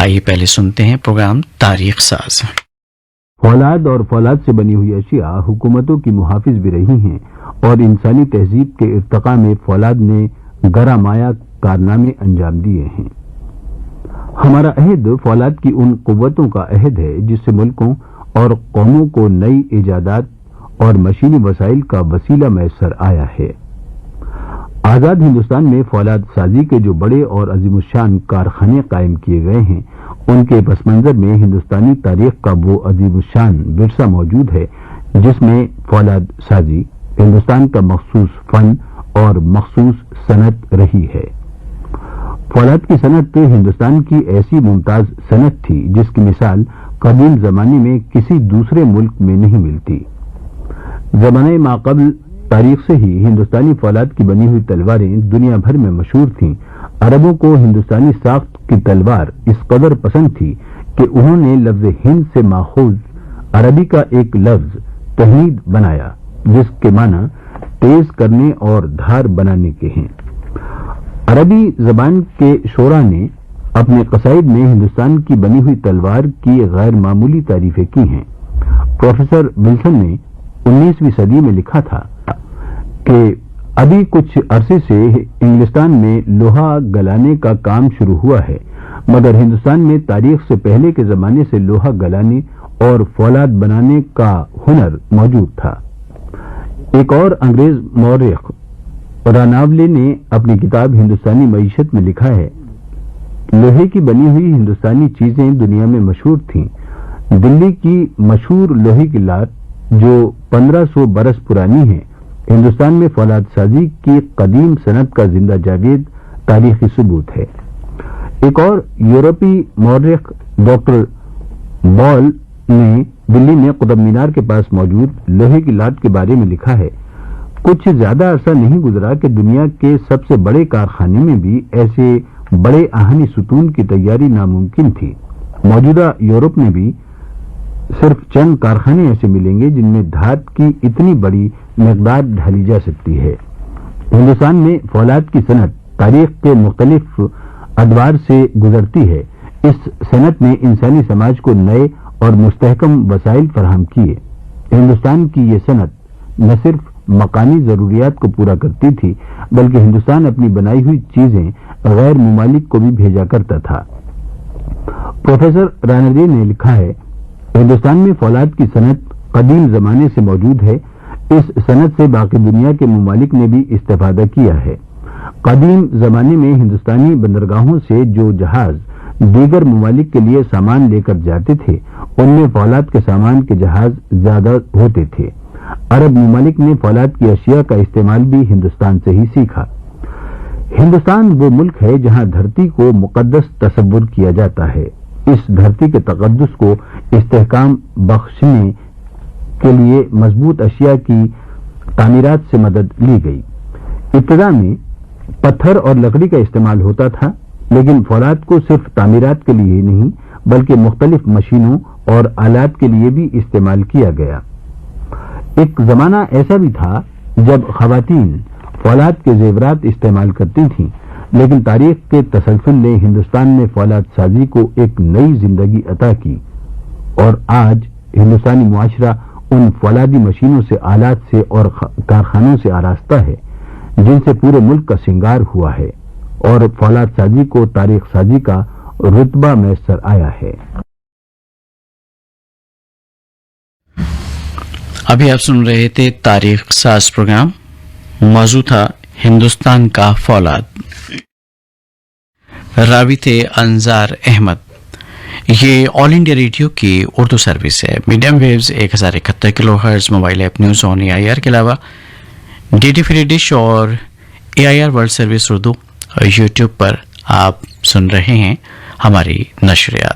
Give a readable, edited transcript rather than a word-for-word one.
آئیے پہلے سنتے ہیں پروگرام تاریخ ساز۔ فولاد اور فولاد سے بنی ہوئی اشیاء حکومتوں کی محافظ بھی رہی ہیں اور انسانی تہذیب کے ارتقاء میں فولاد نے گرا مایا کارنامے انجام دیے ہیں۔ ہمارا عہد فولاد کی ان قوتوں کا عہد ہے جس سے ملکوں اور قوموں کو نئی ایجادات اور مشینی وسائل کا وسیلہ میسر آیا ہے۔ آزاد ہندوستان میں فولاد سازی کے جو بڑے اور عظیم الشان کارخانے قائم کیے گئے ہیں، ان کے پس منظر میں ہندوستانی تاریخ کا وہ عظیم الشان ورثہ موجود ہے جس میں فولاد سازی ہندوستان کا مخصوص فن اور مخصوص صنعت رہی ہے۔ فولاد کی صنعت ہندوستان کی ایسی ممتاز صنعت تھی جس کی مثال قدیم زمانے میں کسی دوسرے ملک میں نہیں ملتی۔ زمانہ ماقبل تاریخ سے ہی ہندوستانی فولاد کی بنی ہوئی تلواریں دنیا بھر میں مشہور تھیں۔ عربوں کو ہندوستانی ساخت کی تلوار اس قدر پسند تھی کہ انہوں نے لفظ ہند سے ماخوذ عربی کا ایک لفظ تہنید بنایا جس کے معنی تیز کرنے اور دھار بنانے کے ہیں۔ عربی زبان کے شعراء نے اپنے قصائد میں ہندوستان کی بنی ہوئی تلوار کی غیر معمولی تعریفیں کی ہیں۔ پروفیسر ولسن نے 19ویں صدی میں لکھا تھا کہ ابھی کچھ عرصے سے انگلستان میں لوہا گلانے کا کام شروع ہوا ہے، مگر ہندوستان میں تاریخ سے پہلے کے زمانے سے لوہا گلانے اور فولاد بنانے کا ہنر موجود تھا۔ ایک اور انگریز مورخ راناولے نے اپنی کتاب ہندوستانی معیشت میں لکھا ہے، لوہے کی بنی ہوئی ہندوستانی چیزیں دنیا میں مشہور تھیں۔ دلی کی مشہور لوہے کی لاٹ جو 1500 برس پرانی ہے، ہندوستان میں فولاد سازی کی قدیم صنعت کا زندہ جاوید تاریخی ثبوت ہے۔ ایک اور یورپی مورخ ڈاکٹر بال نے دلی میں قطب مینار کے پاس موجود لوہے کی لاٹ کے بارے میں لکھا ہے، کچھ زیادہ عرصہ نہیں گزرا کہ دنیا کے سب سے بڑے کارخانے میں بھی ایسے بڑے آہنی ستون کی تیاری ناممکن تھی۔ موجودہ یورپ میں بھی صرف چند کارخانے ایسے ملیں گے جن میں دھات کی اتنی بڑی مقدار ڈھالی جا سکتی ہے۔ ہندوستان میں فولاد کی صنعت تاریخ کے مختلف ادوار سے گزرتی ہے۔ اس صنعت نے انسانی سماج کو نئے اور مستحکم وسائل فراہم کیے۔ ہندوستان کی یہ صنعت نہ صرف مقامی ضروریات کو پورا کرتی تھی بلکہ ہندوستان اپنی بنائی ہوئی چیزیں غیر ممالک کو بھی بھیجا کرتا تھا۔ پروفیسر راناولے نے لکھا ہے، ہندوستان میں فولاد کی صنعت قدیم زمانے سے موجود ہے۔ اس صنعت سے باقی دنیا کے ممالک نے بھی استفادہ کیا ہے۔ قدیم زمانے میں ہندوستانی بندرگاہوں سے جو جہاز دیگر ممالک کے لیے سامان لے کر جاتے تھے ان میں فولاد کے سامان کے جہاز زیادہ ہوتے تھے۔ عرب ممالک نے فولاد کی اشیاء کا استعمال بھی ہندوستان سے ہی سیکھا۔ ہندوستان وہ ملک ہے جہاں دھرتی کو مقدس تصور کیا جاتا ہے۔ اس دھرتی کے تقدس کو استحکام بخشنے کے لیے مضبوط اشیاء کی تعمیرات سے مدد لی گئی۔ ابتدا میں پتھر اور لکڑی کا استعمال ہوتا تھا، لیکن فولاد کو صرف تعمیرات کے لیے ہی نہیں بلکہ مختلف مشینوں اور آلات کے لیے بھی استعمال کیا گیا۔ ایک زمانہ ایسا بھی تھا جب خواتین فولاد کے زیورات استعمال کرتی تھیں، لیکن تاریخ کے تسلسل نے ہندوستان میں فولاد سازی کو ایک نئی زندگی عطا کی، اور آج ہندوستانی معاشرہ ان فولادی مشینوں سے، آلات سے اور کارخانوں سے آراستہ ہے جن سے پورے ملک کا سنگار ہوا ہے، اور فولاد سازی کو تاریخ سازی کا رتبہ میسر آیا ہے۔ ابھی آپ سن رہے تھے تاریخ ساز پروگرام، موضوع تھا ہندوستان کا فولاد۔ راوی تھے انظار احمد۔ یہ آل انڈیا ریڈیو کی اردو سروس ہے۔ Medium waves 1071 kilo hertz, mobile app news on AIR کے علاوہ DD فری ڈش اور AIR world service Urdu YouTube پر آپ سن رہے ہیں ہماری نشریات۔